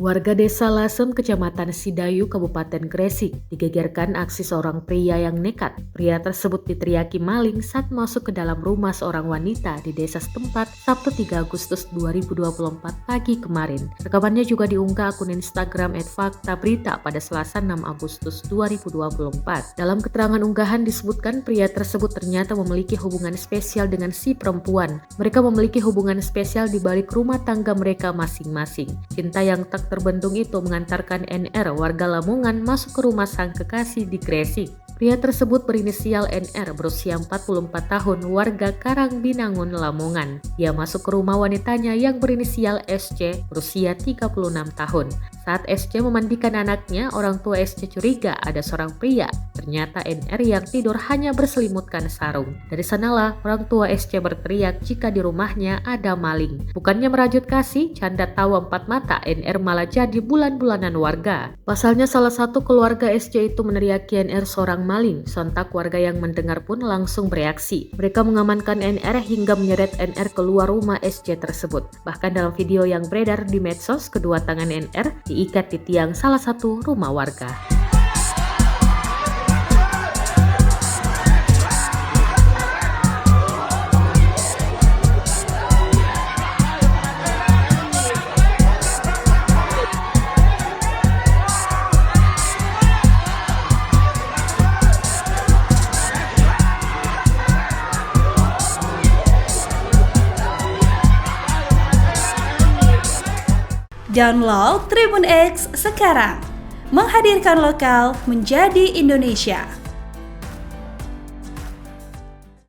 Warga Desa Lasem, Kecamatan Sidayu, Kabupaten Gresik, digegerkan aksi seorang pria yang nekat. Pria tersebut diteriaki maling saat masuk ke dalam rumah seorang wanita di desa setempat Sabtu 3 Agustus 2024 pagi kemarin. Rekamannya juga diunggah akun Instagram @faktaberita pada Selasa 6 Agustus 2024. Dalam keterangan unggahan disebutkan pria tersebut ternyata memiliki hubungan spesial dengan si perempuan. Mereka memiliki hubungan spesial di balik rumah tangga mereka masing-masing. Cinta yang tak terbendung itu mengantarkan NR warga Lamongan masuk ke rumah sang kekasih di Gresik. Pria tersebut berinisial NR berusia 44 tahun warga Karangbinangun, Lamongan. Ia masuk ke rumah wanitanya yang berinisial SC berusia 36 tahun. Saat SC memandikan anaknya, orang tua SC curiga ada seorang pria. Ternyata NR yang tidur hanya berselimutkan sarung. Dari sanalah orang tua SC berteriak jika di rumahnya ada maling. Bukannya merajut kasih, canda tawa empat mata, NR malah jadi bulan-bulanan warga. Pasalnya salah satu keluarga SC itu meneriaki NR seorang maling. Sontak warga yang mendengar pun langsung bereaksi. Mereka mengamankan NR hingga menyeret NR keluar rumah SC tersebut. Bahkan dalam video yang beredar di medsos, kedua tangan NR diikat di tiang salah satu rumah warga. Download Tribun X sekarang, menghadirkan lokal menjadi Indonesia.